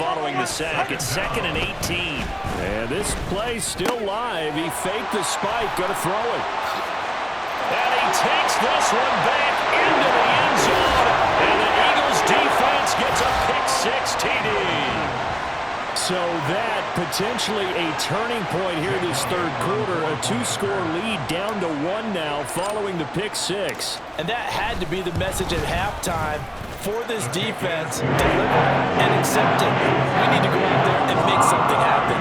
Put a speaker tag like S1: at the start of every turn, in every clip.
S1: following the sack. It's 2nd and 18.
S2: And this play's still live. He faked the spike. Going to throw it.
S1: And he takes this one back into the end zone. And the Eagles defense gets a pick-6 TD.
S2: So that potentially a turning point here this third quarter. A 2-score lead down to 1 now following the pick-6.
S3: And that had to be the message at halftime for this defense. Deliver and accept it. We need to go out there and make something happen.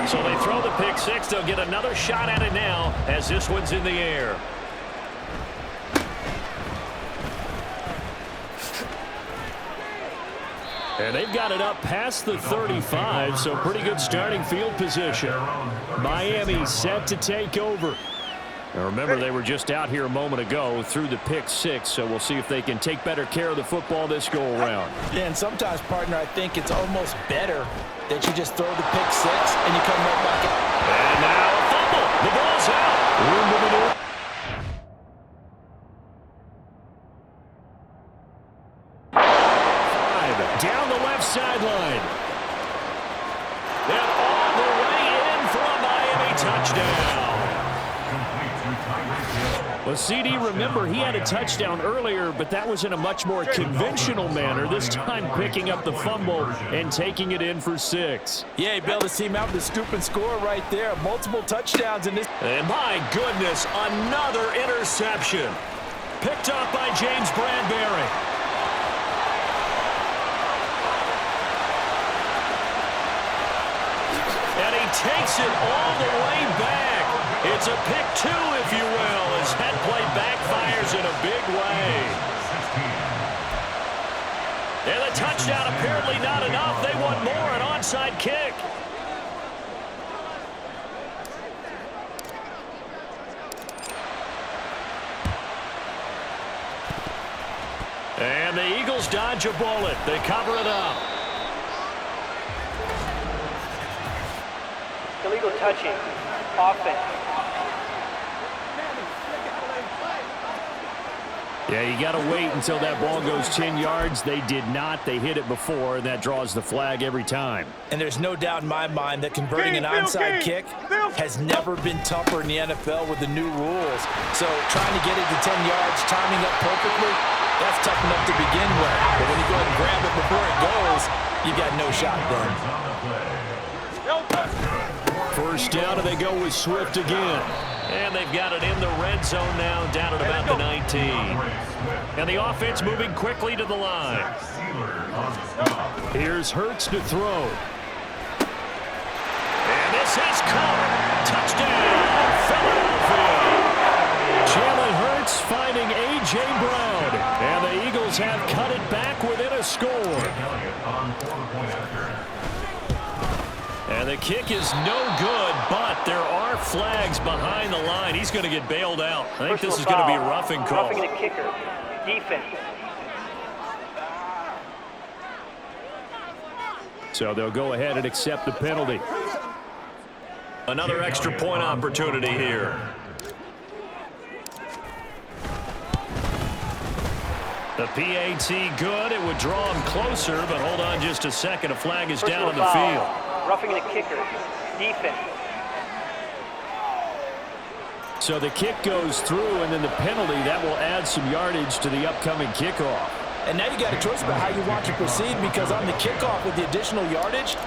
S1: So they throw the pick-6. They'll get another shot at it now as this one's in the air.
S2: And they've got it up past the 35, so pretty good starting field position. Miami set to take over. Now remember, they were just out here a moment ago through the pick-6, so we'll see if they can take better care of the football this go-around.
S3: Yeah, and sometimes, partner, I think it's almost better that you just throw the pick-6 and you come right back out.
S1: And now a fumble. The ball's out.
S2: Down the left sideline.
S1: And all the way in for a Miami touchdown.
S2: Well, CD, remember, he had a touchdown earlier, but that was in a much more conventional manner, this time picking up the fumble and taking it in for 6.
S3: Yeah, he bailed his team out with the scoop and score right there. Multiple touchdowns in this.
S1: And my goodness, another interception. Picked up by James Bradbury. And he takes it all the way back. It's a pick 2, if you will, as that play backfires in a big way. And the touchdown apparently not enough. They want more, an onside kick. And the Eagles dodge a bullet. They cover it up.
S4: Illegal touching. Offense.
S2: Yeah, you got to wait until that ball goes 10 yards. They did not. They hit it before, and that draws the flag every time.
S3: And there's no doubt in my mind that converting an onside kick has never been tougher in the NFL with the new rules. So trying to get it to 10 yards, timing up perfectly, that's tough enough to begin with. But when you go ahead and grab it before it goes, you got no shot then.
S2: First down, and they go with Swift again.
S1: And they've got it in the red zone now, down at about the 19. And the offense moving quickly to the line.
S2: Here's Hurts to throw.
S1: And this is caught. Touchdown, Philadelphia.
S2: Jalen Hurts finding A.J. Brown. And the Eagles have cut it back within a score.
S1: And the kick is no good, but there are flags behind the line. He's going to get bailed out. I think this is going to be a roughing call.
S4: Roughing the kicker. Defense.
S2: So they'll go ahead and accept the penalty.
S1: Another extra point opportunity here. The PAT good. It would draw him closer, but hold on just a second. A flag is down on the field.
S4: Roughing the kicker. Defense.
S2: So the kick goes through, and then the penalty, that will add some yardage to the upcoming kickoff.
S3: And now you got a choice about how you want to proceed, because on the kickoff with the additional yardage,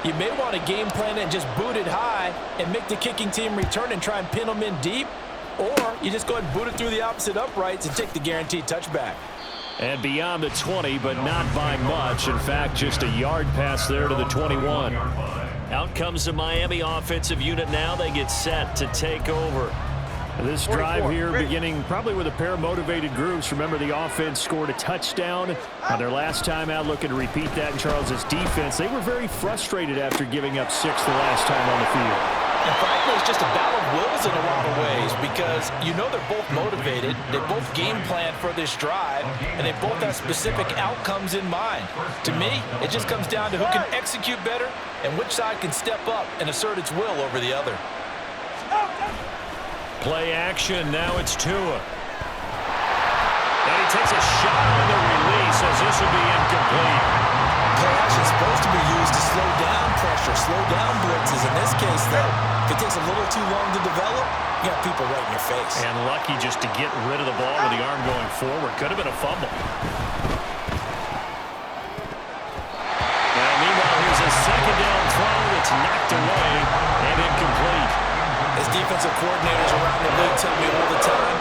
S3: you may want to game plan it and just boot it high and make the kicking team return and try and pin them in deep. Or you just go ahead and boot it through the opposite uprights and take the guaranteed touchback.
S2: And beyond the 20, but not by much. In fact, just a yard pass there to the 21.
S1: Out comes the Miami offensive unit now. They get set to take over.
S2: This drive here beginning probably with a pair of motivated groups. Remember, the offense scored a touchdown on their last time out, looking to repeat that in Charles's defense. They were very frustrated after giving up 6 the last time on the field.
S3: And frankly, it's just a battle of wills in a lot of ways, because you know they're both motivated, they both game plan for this drive, and they both have specific outcomes in mind. To me, it just comes down to who can execute better and which side can step up and assert its will over the other.
S1: Play action. Now it's Tua. he takes a shot on the release as this will be incomplete.
S3: Play action is supposed to be used to slow down pressure, slow down blitzes. In this case, though, if it takes a little too long to develop, you got people right in your face.
S2: And lucky just to get rid of the ball with the arm going forward. Could have been a fumble. Now, meanwhile, here's a second down throw that's knocked away and incomplete.
S3: As defensive coordinators around the league tell me all the time,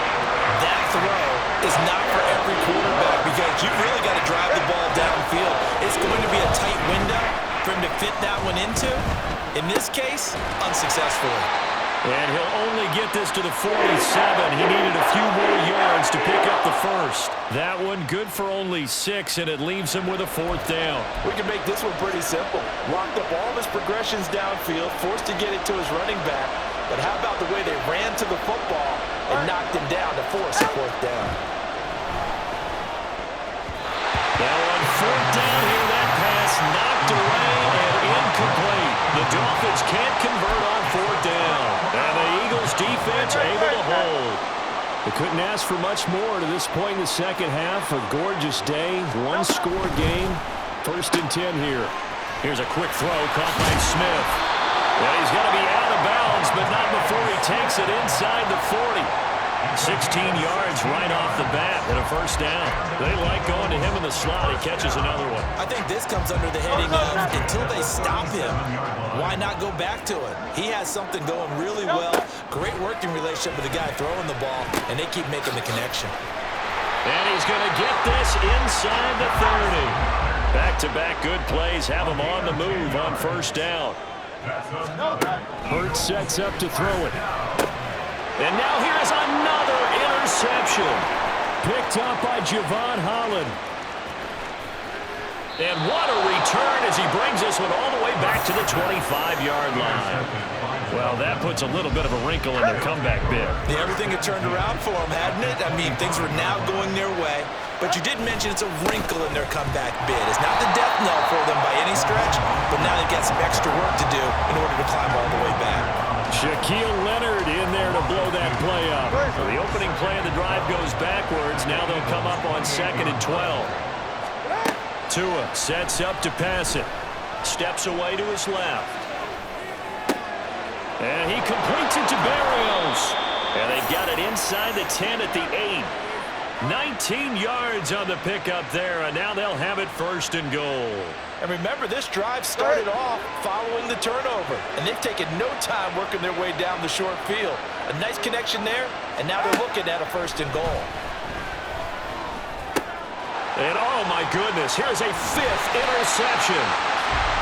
S3: that throw is not for every quarterback because you really got to drive the ball downfield. It's going to be a tight window for him to fit that one into. In this case, unsuccessfully.
S2: And he'll only get this to the 47. He needed a few more yards to pick up the first. That one good for only 6, and it leaves him with a 4th down.
S3: We can make this one pretty simple. Lock up all of his progressions downfield, forced to get it to his running back. But how about the way they ran to the football and knocked him down to force a 4th down?
S2: Now on 4th down here, that pass knocked away and incomplete. The Dolphins can't convert on 4th down. And the Eagles defense able to hold. They couldn't ask for much more to this point in the second half. A gorgeous day, one-score game. 1st and 10 here. Here's a quick throw caught by Smith. Well, he's going to be out of bounds, but not before he takes it inside the 40. 16 yards right off the bat and a 1st down. They like going to him in the slot. He catches another one.
S3: I think this comes under the heading of until they stop him, why not go back to it? He has something going really well. Great working relationship with the guy throwing the ball, and they keep making the connection.
S2: And he's going to get this inside the 30. Back-to-back good plays have him on the move on 1st down. Hurts sets up to throw it. And now here's another interception. Picked up by Javon Holland. And what a return as he brings this one all the way back to the 25-yard line. Well, that puts a little bit of a wrinkle in their comeback bid.
S3: Yeah, everything had turned around for them, hadn't it? I mean, things were now going their way. But you did mention it's a wrinkle in their comeback bid. It's not the death knell for them by any stretch, but now they've got some extra work to do in order to climb all the way back.
S2: Shaquille Leonard in there to blow that play up. So the opening play of the drive goes backwards. Now they'll come up on 2nd and 12. Tua sets up to pass it. Steps away to his left. And he completes it to Barrios. And they got it inside the 10 at the 8. 19 yards on the pickup there, and now they'll have it 1st and goal.
S3: And remember, this drive started off following the turnover, and they've taken no time working their way down the short field. A nice connection there, and now they're looking at a 1st and goal.
S2: And oh my goodness, here's a 5th interception.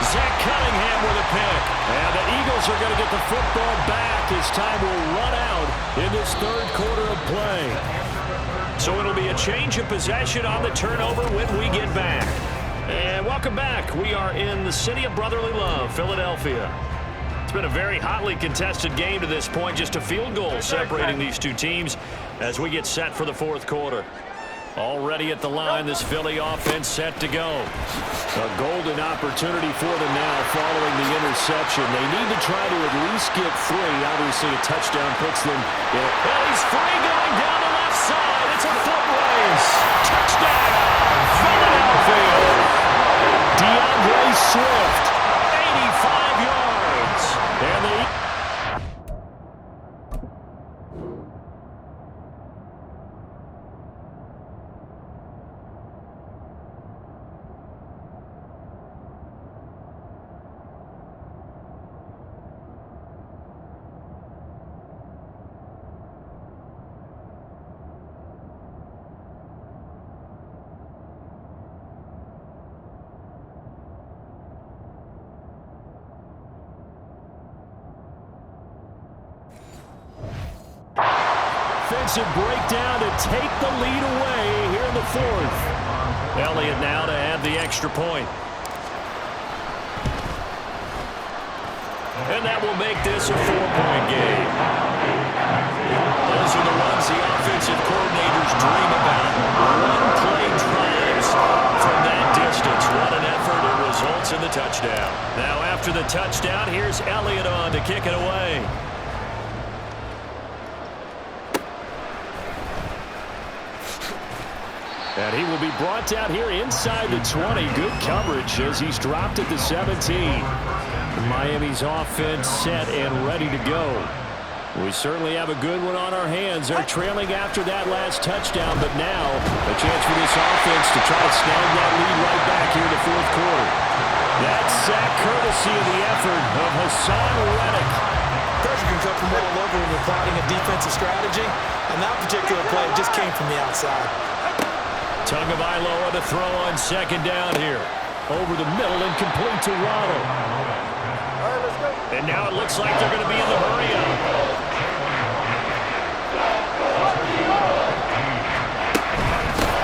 S2: Zach Cunningham with a pick. And the Eagles are going to get the football back as time will run out in this 3rd quarter of play. So it'll be a change of possession on the turnover when we get back. And welcome back. We are in the city of brotherly love, Philadelphia. It's been a very hotly contested game to this point. Just a field goal separating these two teams as we get set for the 4th quarter. Already at the line, this Philly offense set to go. A golden opportunity for them now following the interception. They need to try to at least get 3. Obviously, a touchdown puts them in. Well, he's free going down the left side. It's a foot race. Touchdown, Philadelphia. DeAndre Swift, 85 yards. And the defensive breakdown to take the lead away here in the 4th. Elliott now to add the extra point. And that will make this a 4-point game. Those are the ones the offensive coordinators dream about. One-play drives from that distance. What an effort. It results in the touchdown. Now after the touchdown, here's Elliott on to kick it away. And he will be brought down here inside the 20. Good coverage as he's dropped at the 17. Miami's offense set and ready to go. We certainly have a good one on our hands. They're trailing after that last touchdown, but now a chance for this offense to try to snag that lead right back here in the fourth quarter. That sack courtesy of the effort of Hassan Reddick.
S3: Pressure can come from all over when you're plotting a defensive strategy. On that particular play, it just came from the outside.
S2: Tagovailoa to throw on second down here. Over the middle and complete to Waddle. And now it looks like they're going to be in the hurry-up.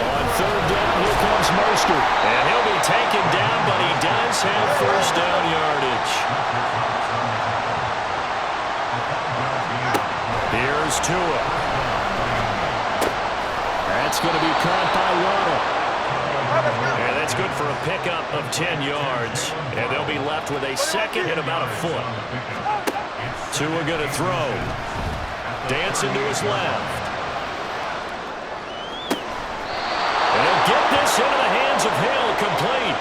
S2: On third down, here comes Mostert. And he'll be taken down, but he does have first down yardage. Here's Tua. That's going to be caught by Waddle. And that's good for a pickup of 10 yards. And they'll be left with a second and about a foot. Tua going to throw. Dancing to his left. And he'll get this into the hands of Hill, complete.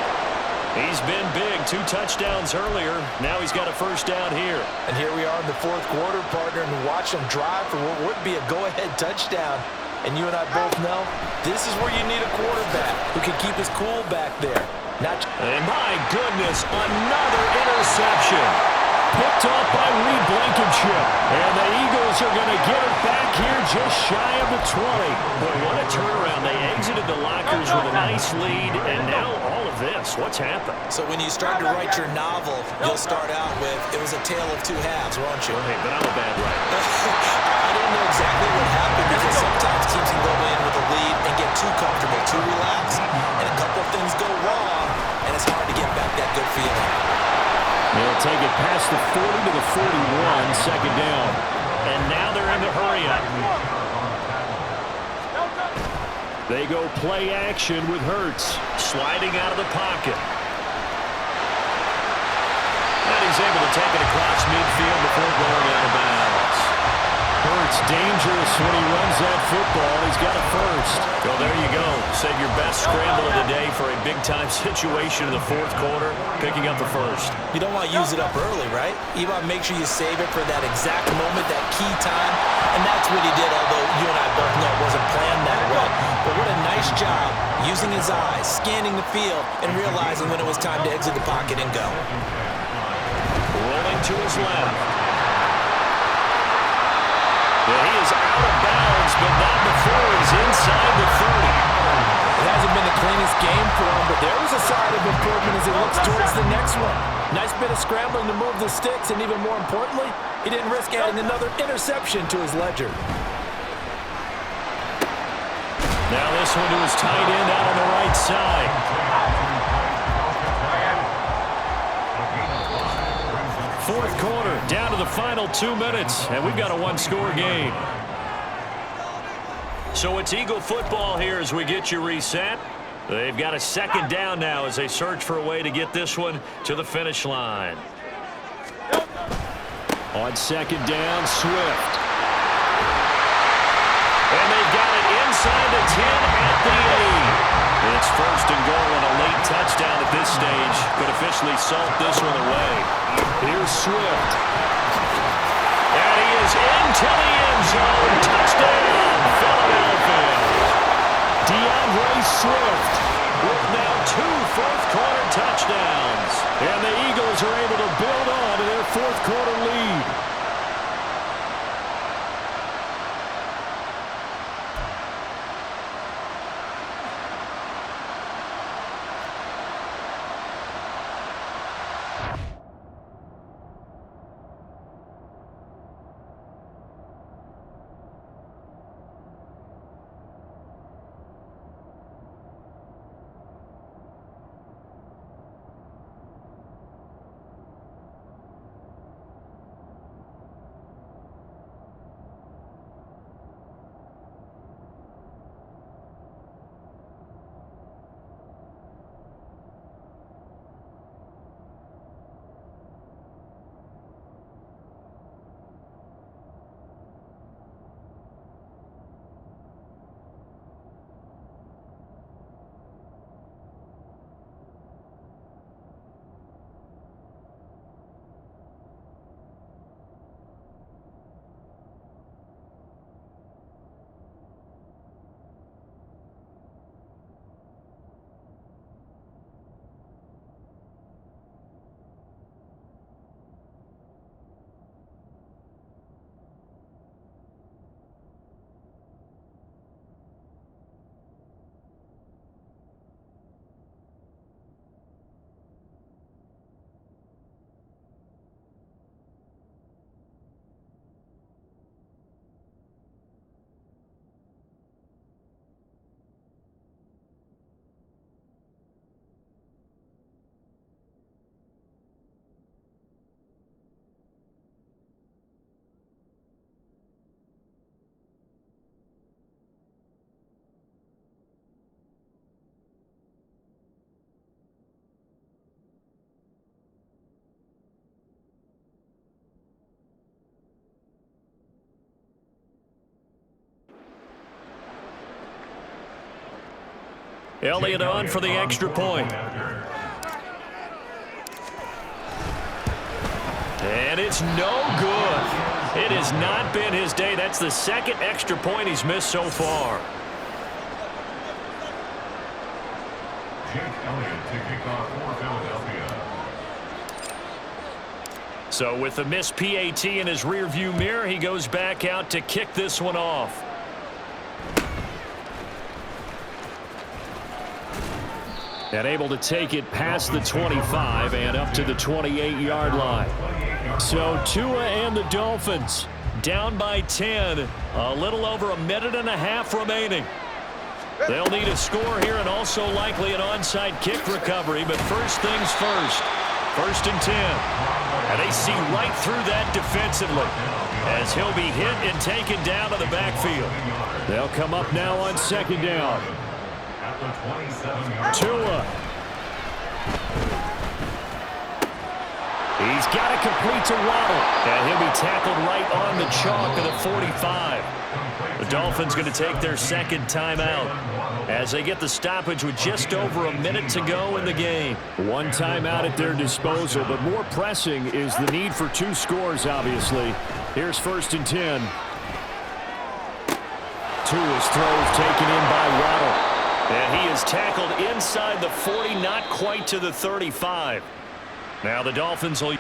S2: He's been big. 2 touchdowns earlier. Now he's got a first down here.
S3: And here we are in the fourth quarter, partner, and watch him drive for what would be a go-ahead touchdown. And you and I both know this is where you need a quarterback who can keep his cool back there.
S2: And my goodness, another interception. Picked off by Reed Blankenship. And the Eagles are going to get it back here just shy of the 20. But what a turnaround. They exited the lockers with a nice lead, and now all of this. What's happened?
S3: So when you start to write your novel, you'll start out with, it was a tale of two halves, won't you?
S2: Hey, but I'm a bad writer.
S3: I don't know exactly what happened because sometimes teams can go in with a lead and get too comfortable, too relaxed, and a couple of things go wrong, and it's hard to get back that good feeling.
S2: They'll take it past the 40 to the 41, second down. And now they're in the hurry-up. They go play action with Hurts, sliding out of the pocket. And he's able to take it across midfield before going out of bounds. Hurts dangerous when he runs that football. He's got a first. Well, there you go. Save your best scramble of the day for a big-time situation in the fourth quarter, picking up the first.
S3: You don't want to use it up early, right? You want to make sure you save it for that exact moment, that key time. And that's what he did, although you and I both know it wasn't planned that way. But what a nice job using his eyes, scanning the field, and realizing when it was time to exit the pocket and go.
S2: Rolling to his left. And he is out of bounds, but not before he's inside the 30.
S3: It hasn't been the cleanest game for him, but there was a side of improvement as he looks towards the next one. Nice bit of scrambling to move the sticks, and even more importantly, he didn't risk adding another interception to his ledger.
S2: Now this one to his tight end out on the right side. Fourth quarter, down to the final 2 minutes, and we've got a one-score game. So it's Eagle football here as we get you reset. They've got a second down now as they search for a way to get this one to the finish line. On second down, Swift. And they've got it inside the 10 at the 8. It's first and goal and a late touchdown at this stage could officially salt this one away. Here's Swift. And he is into the end zone. Touchdown, Philadelphia. DeAndre Swift with now 2 fourth-quarter touchdowns. And the Eagles are able to build on to their fourth-quarter lead. Elliott on for the extra point. And it's no good. It has not been his day. That's the second extra point he's missed so far. So with the missed PAT in his rearview mirror, he goes back out to kick this one off. And able to take it past the 25 and up to the 28-yard line. So Tua and the Dolphins down by 10. A little over a minute and a half remaining. They'll need a score here and also likely an onside kick recovery. But first things first. 1st and 10. And they see right through that defensively as he'll be hit and taken down to the backfield. They'll come up now on 2nd down. Tua. He's got to complete to Waddle. And he'll be tackled right on the chalk of the 45. The Dolphins going to take their second timeout as they get the stoppage with just over a minute to go in the game. One timeout at their disposal, but more pressing is the need for 2 scores, obviously. Here's 1st and 10. Tua's throws taken in by Waddle. And he is tackled inside the 40, not quite to the 35. Now the Dolphins will...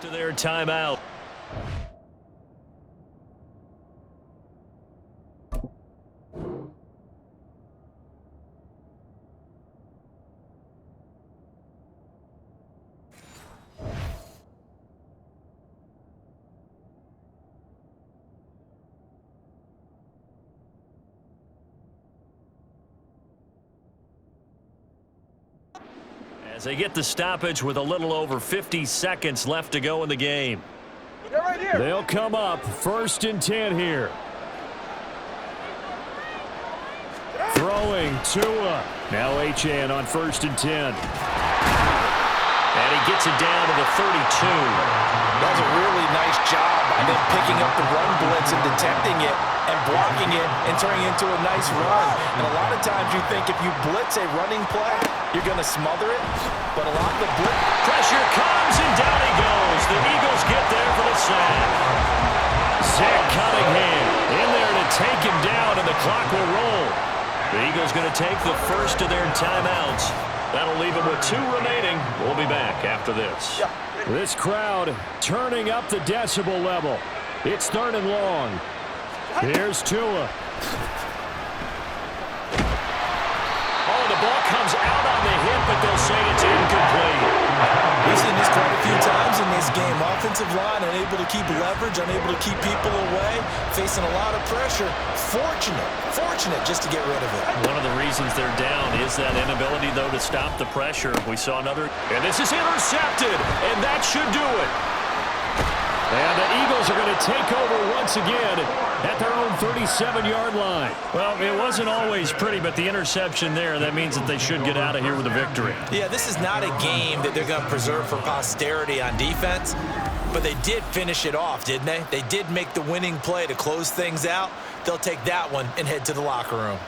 S2: to their timeout. As they get the stoppage with a little over 50 seconds left to go in the game.
S5: Right here.
S2: They'll come up 1st and 10 here. Throwing Tua. Now Achane on 1st and 10. And he gets it down to the 32.
S3: Does a really nice job by them picking up the run blitz and detecting it and blocking it and turning it into a nice run. And a lot of times you think if you blitz a running play, you're going to smother it. But a lot of the blitz
S2: pressure comes and down he goes. The Eagles get there for the sack. Zach Cunningham in there to take him down, and the clock will roll. The Eagles going to take the first of their timeouts. That'll leave them with 2 remaining. We'll be back after this. This crowd turning up the decibel level. It's 3rd and long. Here's Tua. Oh, the ball comes out on the hip, but they'll say it's incomplete.
S3: We've seen this quite a few times in this game. Offensive line unable to keep leverage, unable to keep people away, facing a lot of pressure. Fortunate just to get rid of it.
S2: One of the reasons they're down is that inability, though, to stop the pressure. We saw another, and this is intercepted, and that should do it. And the Eagles are going to take over once again at their own 37-yard line. Well, it wasn't always pretty, but the interception there, that means that they should get out of here with a victory.
S3: Yeah, this is not a game that they're going to preserve for posterity on defense, but they did finish it off, didn't they? They did make the winning play to close things out. They'll take that one and head to the locker room.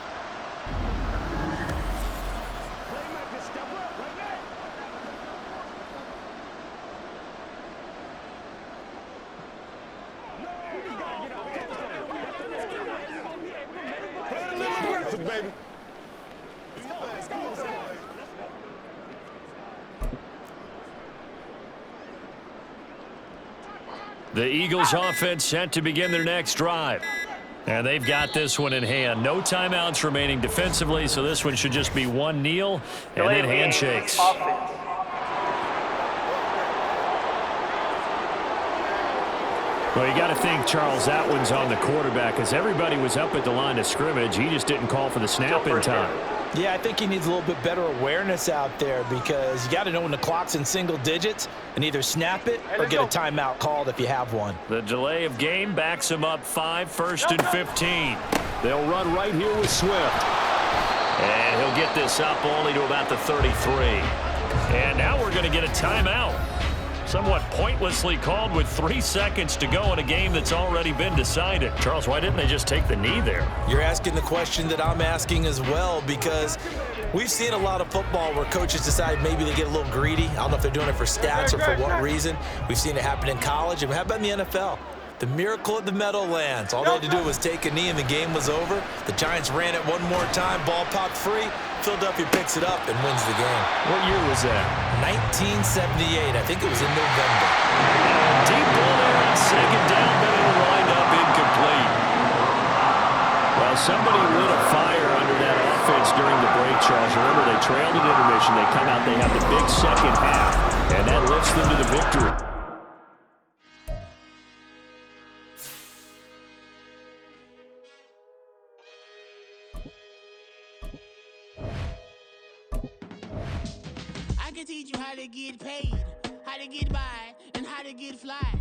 S2: The Eagles offense set to begin their next drive. And they've got this one in hand. No timeouts remaining defensively, so this one should just be one kneel and then handshakes. Well, you got to think, Charles, that one's on the quarterback as everybody was up at the line of scrimmage. He just didn't call for the snap in time.
S3: Yeah, I think he needs a little bit better awareness out there because you got to know when the clock's in single digits and either snap it or get a timeout called if you have one.
S2: The delay of game backs him up 5, 1st and 15. They'll run right here with Swift. And he'll get this up only to about the 33. And now we're going to get a timeout. Somewhat pointlessly called with 3 seconds to go in a game that's already been decided. Charles, why didn't they just take the knee there?
S3: You're asking the question that I'm asking as well because we've seen a lot of football where coaches decide maybe they get a little greedy. I don't know if they're doing it for stats or for what reason. We've seen it happen in college. And how about in the NFL? The miracle of the Meadowlands. All they had to do was take a knee and the game was over. The Giants ran it one more time. Ball popped free. Philadelphia picks it up and wins the game.
S2: What year was that?
S3: 1978. I think it was in November.
S2: Deep ball there on second down, but it'll wind up incomplete. Well, somebody lit a fire under that offense during the break, Charles. Remember, they trailed at intermission. They come out, they have the big second half, and that lifts them to the victory.
S5: I can teach you how to get paid, how to get by, and how to get fly.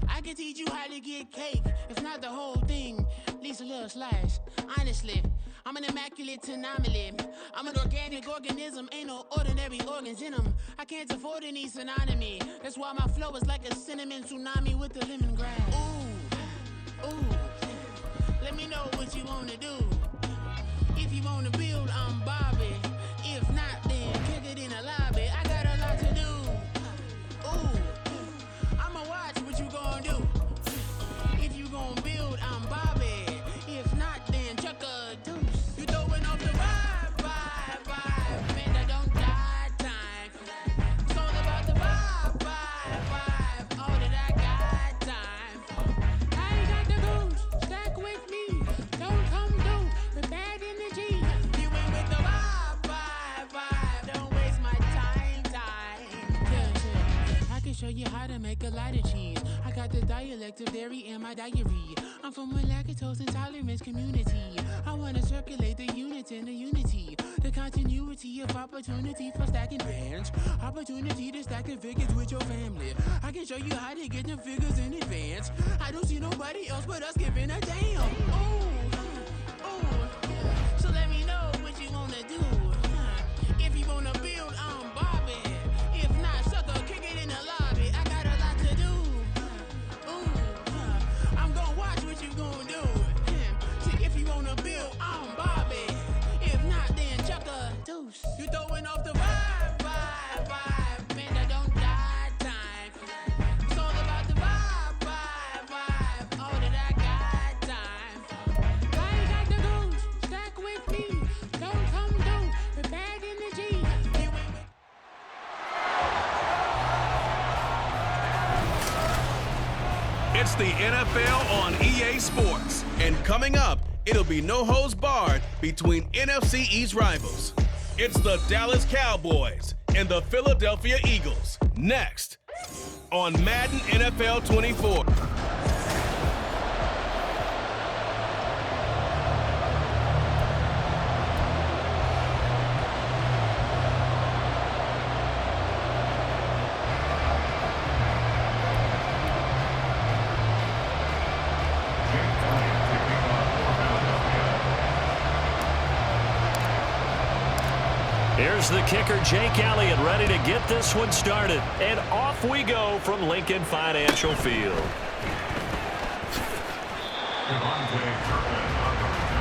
S5: I can teach you how to get cake, if not the whole thing, at least a little slice. Honestly, I'm an immaculate anomaly. I'm an organic organism, ain't no ordinary organs in them. I can't afford any synonymy. That's why my flow is like a cinnamon tsunami with the lemongrass. Ooh, ooh, let me know what you wanna do. If you wanna build, I'm Bobby. If not, then kick it in the lobby. I got a lot to do. Ooh, I'ma watch what you gon' do. If you gon' build, I'm Bobby. If not, then chuck a deuce. You throwing off the vibe. Man, I don't die time. It's all about the vibe. All that I got time. I ain't got the goose. Stack with me. Don't come through with bad energy. You ain't with the vibe. Don't waste my time. Yeah. I can show you how to make a lot of cheese. I got the dialect of dairy in my diary. I'm from a lactose intolerance community. I wanna circulate the units and the unity. The continuity of opportunity for stacking bands. Opportunity to stack the figures with your family. I can show you how to get the figures in advance. I don't see nobody else but us giving a damn. Ooh. So let me know what you wanna do. If you wanna build, I'm Bobby. If not, sucker, kick it in the lobby. I got a lot to do. I'm gonna watch what you gonna do. See, if you wanna build, I'm Bobby. If not, then chuck a deuce. You throwing off the vibe. Man, I don't die time. It's all about the vibe. All that I got time. I ain't got the goose. Stack with me. Don't come through with bad energy. You ain't with
S6: It's the NFL on EA Sports. And coming up, it'll be no holds barred between NFC East rivals. It's the Dallas Cowboys and the Philadelphia Eagles. Next on Madden NFL 24.
S2: Here's the kicker, Jake Elliott, ready to get this one started. And off we go from Lincoln Financial Field.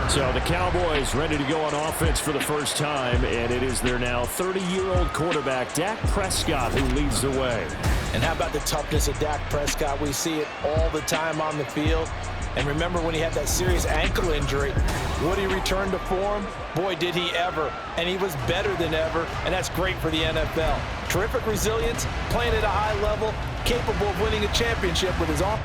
S2: So the Cowboys ready to go on offense for the first time, and it is their now 30-year-old quarterback, Dak Prescott, who leads the way.
S3: And how about the toughness of Dak Prescott? We see it all the time on the field. And remember when he had that serious ankle injury, would he return to form? Boy, did he ever. And he was better than ever, and that's great for the NFL. Terrific resilience, playing at a high level, capable of winning a championship with his arm.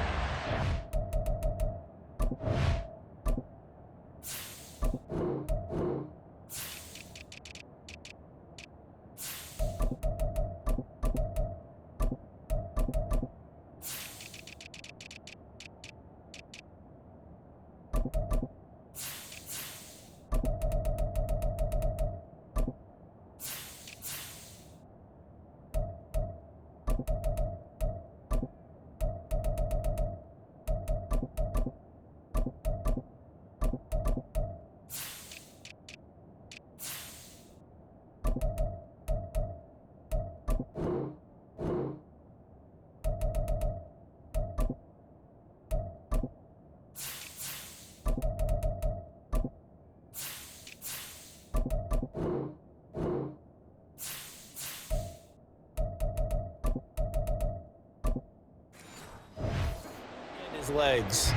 S3: Legs.
S2: A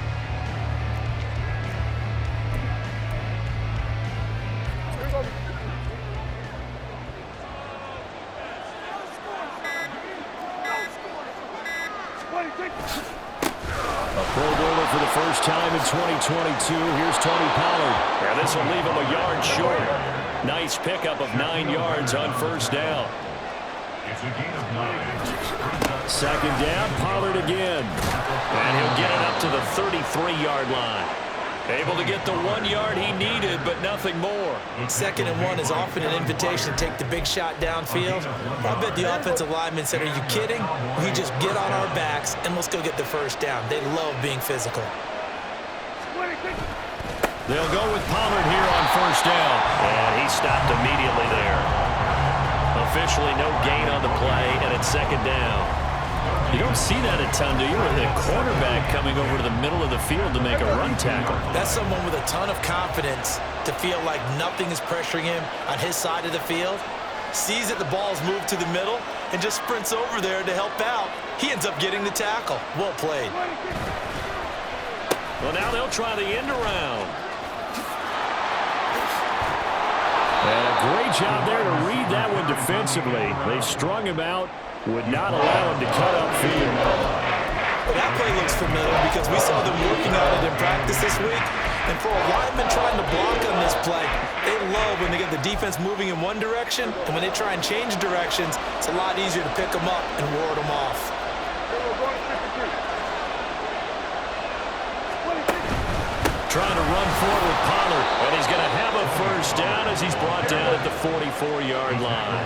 S2: Pro Bowler for the first time in 2022. Here's Tony Pollard. Yeah, this will leave him a yard short. Nice pickup of 9 yards on first down. Second down, Pollard again. And he'll get it up to the 33-yard line. Able to get the 1 yard he needed, but nothing more.
S3: 2nd and 1 is often an invitation to take the big shot downfield. I bet the offensive lineman said, are you kidding? We just get on our backs and let's go get the first down. They love being physical.
S2: They'll go with Pollard here on first down.
S1: And he stopped immediately there.
S2: Officially no gain on the play, and it's 2nd down. You don't see that a ton, do you? With a quarterback coming over to the middle of the field to make a run tackle.
S3: That's someone with a ton of confidence to feel like nothing is pressuring him on his side of the field. Sees that the ball's moved to the middle and just sprints over there to help out. He ends up getting the tackle. Well played.
S2: Well, now they'll try the end around. And a great job there to read that one defensively. They strung him out, would not allow him to cut upfield.
S3: Well, that play looks familiar because we saw them working on it in practice this week. And for a lineman trying to block on this play, they love when they get the defense moving in one direction, and when they try and change directions, it's a lot easier to pick them up and ward them off.
S2: Trying to run forward with Pollard, and he's going to have a first down as he's brought down at the 44-yard line.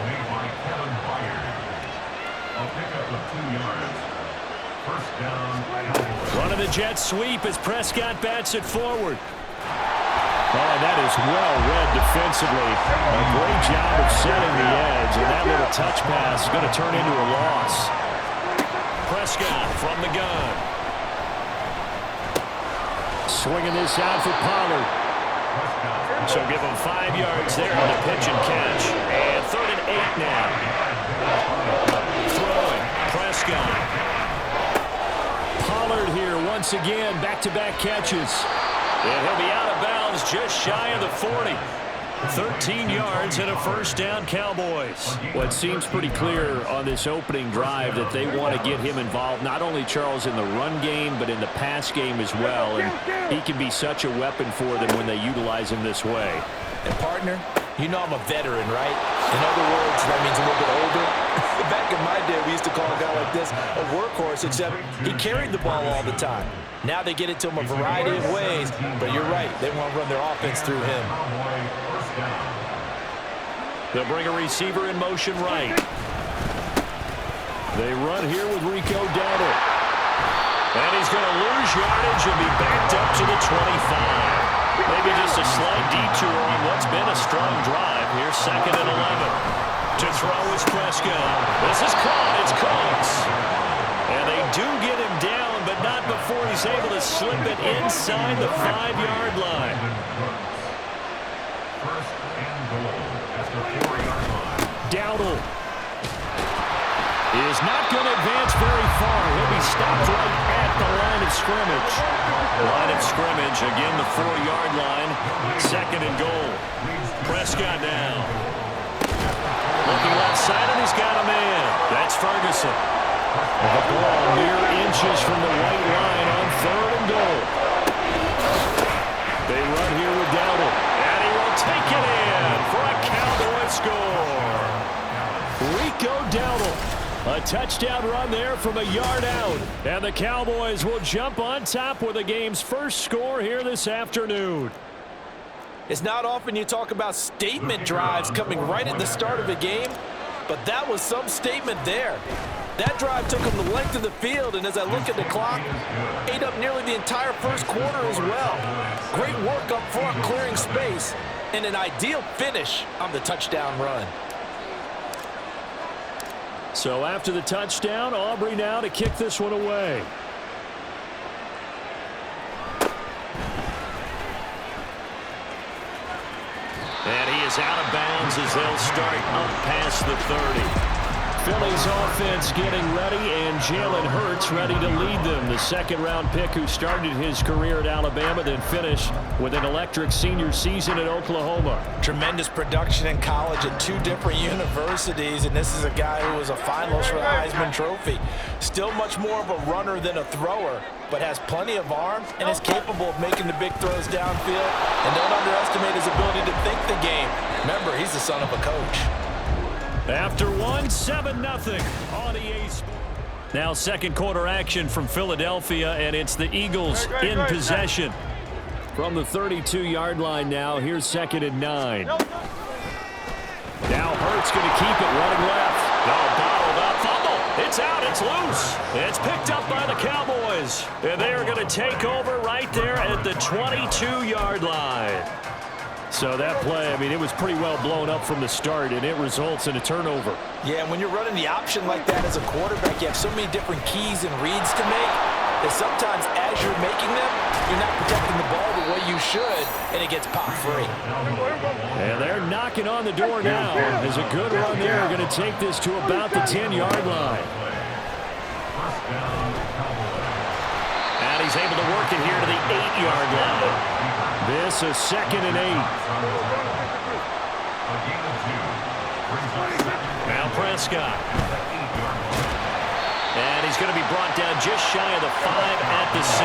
S2: Running the jet sweep as Prescott bats it forward. Oh, that is well read defensively. A great job of setting the edge, and that little touch pass is going to turn into a loss. Prescott from the gun. Swinging this out for Pollard. So give him 5 yards there on the pitch and catch. And 3rd and 8 now. Throwing. Prescott. Pollard here once again. Back-to-back catches. And he'll be out of bounds just shy of the 40. 13 yards and a first down, Cowboys. Well, it seems pretty clear on this opening drive that they want to get him involved, not only, Charles, in the run game, but in the pass game as well. And he can be such a weapon for them when they utilize him this way.
S3: And, partner, you know I'm a veteran, right? In other words, that means a little bit older. Back in my day, we used to call a guy like this a workhorse, except he carried the ball all the time. Now they get it to him a variety of ways, but you're right. They want to run their offense through him.
S2: They'll bring a receiver in motion right. They run here with Rico Dowdle. And he's going to lose yardage and be backed up to the 25. Maybe just a slight detour on what's been a strong drive. Here's 2nd and 11. To throw is Prescott. This is caught. It's caught. And they do get him down, but not before he's able to slip it inside the 5-yard line. Dowdle is not going to advance very far. He'll be stopped right at the line of scrimmage. Line of scrimmage, again the 4-yard line. 2nd and goal. Prescott now. Looking left side, and he's got a man. That's Ferguson. The ball mere inches from the white line on 3rd and goal. They run here with Dowdle. And he will take it in for a Cowboy score. Rico Dowdle. A touchdown run there from a yard out. And the Cowboys will jump on top with the game's first score here this afternoon.
S3: It's not often you talk about statement drives coming right at the start of a game, but that was some statement there. That drive took them the length of the field, and as I look at the clock, ate up nearly the entire first quarter as well. Great work up front clearing space, and an ideal finish on the touchdown run.
S2: So after the touchdown, Aubrey now to kick this one away. And he is out of bounds as they'll start up past the 30. Philly's offense getting ready, and Jalen Hurts ready to lead them. The 2nd-round pick who started his career at Alabama, then finished with an electric senior season at Oklahoma.
S3: Tremendous production in college at 2 different universities, and this is a guy who was a finalist for the Heisman Trophy. Still much more of a runner than a thrower, but has plenty of arm and is capable of making the big throws downfield. And don't underestimate his ability to think the game. Remember, he's the son of a coach.
S2: After 7-0 on EA Sports. Now 2nd quarter action from Philadelphia, and it's the Eagles in possession. From the 32-yard line now, here's 2nd and 9. Now Hurts going to keep it running left. No, bottled up, fumble. It's out, it's loose. It's picked up by the Cowboys. And they are going to take over right there at the 22-yard line. So that play, I mean, it was pretty well blown up from the start, and it results in a turnover.
S3: Yeah, when you're running the option like that as a quarterback, you have so many different keys and reads to make that sometimes as you're making them, you're not protecting the ball the way you should, and it gets pop free.
S2: And they're knocking on the door now. There's a good run there. Going to take this to about the 10-yard line. And he's able to work it here to the 8-yard line. This is 2nd and 8. Now Prescott. And he's going to be brought down just shy of the 5 at the 6.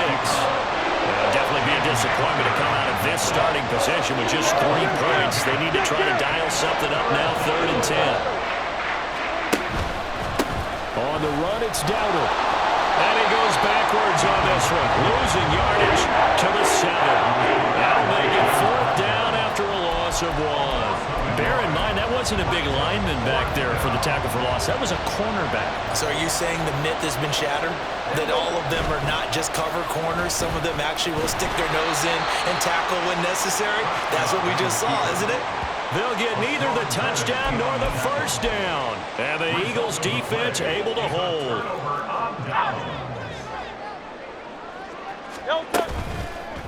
S2: Definitely be a disappointment to come out of this starting position with just 3 points. They need to try to dial something up now, 3rd and 10. On the run, it's Dowdle. And he goes backwards on this one, losing yardage to the 7. That'll make it 4th down after a loss of 1. Bear in mind, that wasn't a big lineman back there for the tackle for loss. That was a cornerback.
S3: So are you saying the myth has been shattered? That all of them are not just cover corners? Some of them actually will stick their nose in and tackle when necessary? That's what we just saw, isn't it?
S2: They'll get neither the touchdown nor the 1st down. And the Eagles defense able to hold.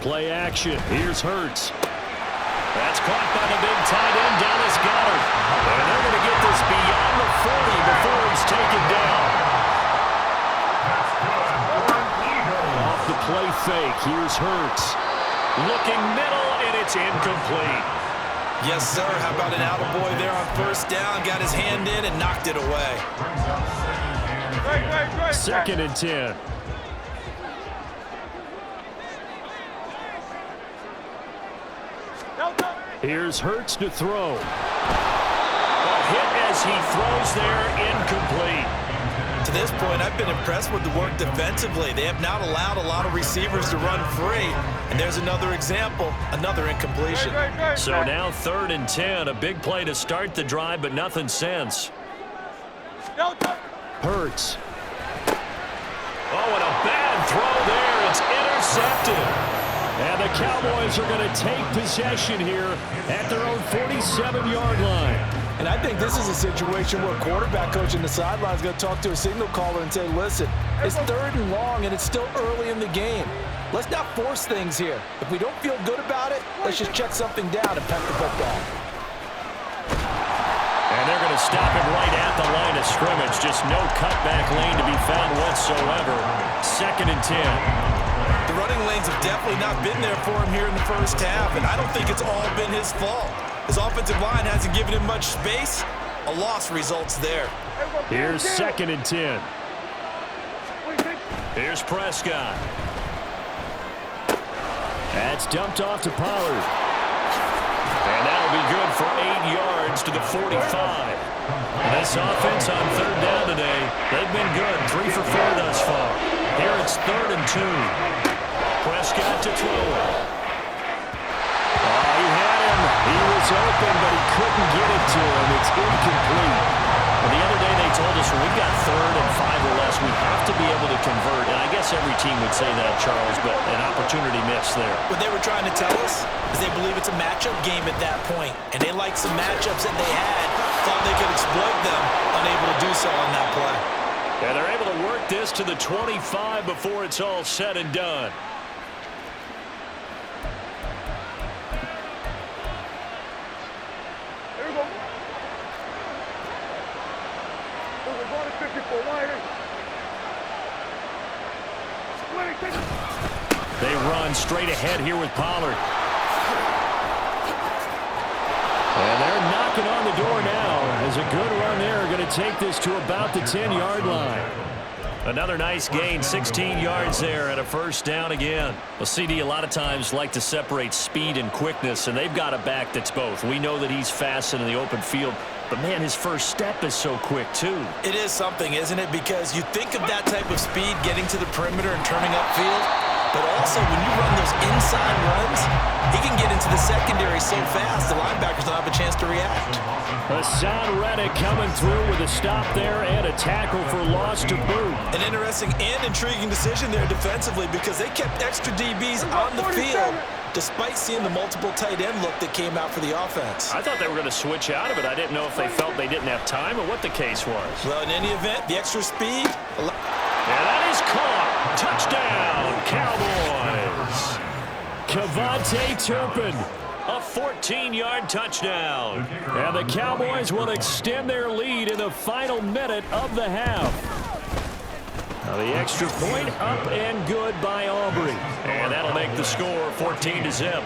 S2: Play action. Here's Hurts. That's caught by the big tight end, Dallas Goedert. And they're going to get this beyond the 40 before he's taken down. Off the play fake. Here's Hurts. Looking middle, and it's incomplete.
S3: Yes, sir. How about an attaboy there on 1st down? Got his hand in and knocked it away.
S2: 2nd and 10. Here's Hurts to throw. A hit as he throws there, incomplete.
S3: To this point, I've been impressed with the work defensively. They have not allowed a lot of receivers to run free. And there's another example, another incompletion.
S2: So now 3rd and 10, a big play to start the drive, but nothing since. Hurts. Oh, and a bad throw there. It's intercepted. And the Cowboys are going to take possession here at their own 47-yard line.
S3: And I think this is a situation where a quarterback coach in the sideline is going to talk to a signal caller and say, listen, it's 3rd and long, and it's still early in the game. Let's not force things here. If we don't feel good about it, let's just check something down and punt the football.
S2: And they're going to stop him right at the line of scrimmage. Just no cutback lane to be found whatsoever. 2nd and 10.
S3: The running lane things have definitely not been there for him here in the first half, and I don't think it's all been his fault. His offensive line hasn't given him much space. A loss results there.
S2: Here's 2nd and 10. Here's Prescott. That's dumped off to Pollard. And that'll be good for 8 yards to the 45. And this offense on 3rd down today, they've been good. 3 for 4 thus far. Here it's 3rd and 2. Prescott to throw it. He had him. He was open, but he couldn't get it to him. It's incomplete. And the other day they told us when we've got 3rd and 5 or less, we have to be able to convert. And I guess every team would say that, Charles, but an opportunity missed there.
S3: What they were trying to tell us is they believe it's a matchup game at that point, and they liked some matchups that they had, thought they could exploit them, unable to do so on that play.
S2: Yeah, they're able to work this to the 25 before it's all said and done. They run straight ahead here with Pollard. And they're knocking on the door now. As a good run there, going to take this to about the 10-yard line. Another nice gain, 16 yards there and a 1st down again. Well, CD a lot of times like to separate speed and quickness, and they've got a back that's both. We know that he's fast in the open field, but, man, his first step is so quick, too.
S3: It is something, isn't it? Because you think of that type of speed getting to the perimeter and turning upfield, but also when you run those inside runs, he can get into the secondary so fast the linebackers don't have a chance to react.
S2: Hassan Reddick coming through with a stop there and a tackle for loss to boot.
S3: An interesting and intriguing decision there defensively because they kept extra DBs on the field despite seeing the multiple tight end look that came out for the offense.
S2: I thought they were going to switch out of it. I didn't know if they felt they didn't have time or what the case was.
S3: Well, in any event, the extra speed.
S2: And that is caught. Touchdown, Cowboys. Kevontae Turpin, a 14-yard touchdown. And the Cowboys will extend their lead in the final minute of the half. Now the extra point up and good by Aubrey. And that'll make the score 14-0.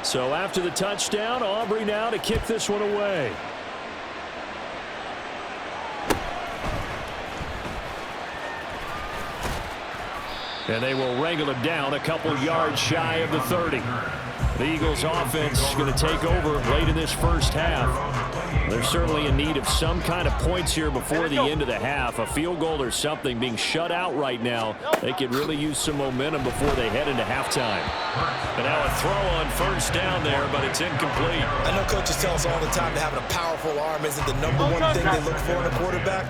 S2: So after the touchdown, Aubrey now to kick this one away. And they will wrangle him down a couple yards shy of the 30. The Eagles offense is going to take over late in this first half. They're certainly in need of some kind of points here before the end of the half. A field goal or something, being shut out right now. They could really use some momentum before they head into halftime. And now a throw on 1st down there, but it's incomplete.
S3: I know coaches tell us all the time that having a powerful arm isn't the #1 thing they look for in a quarterback.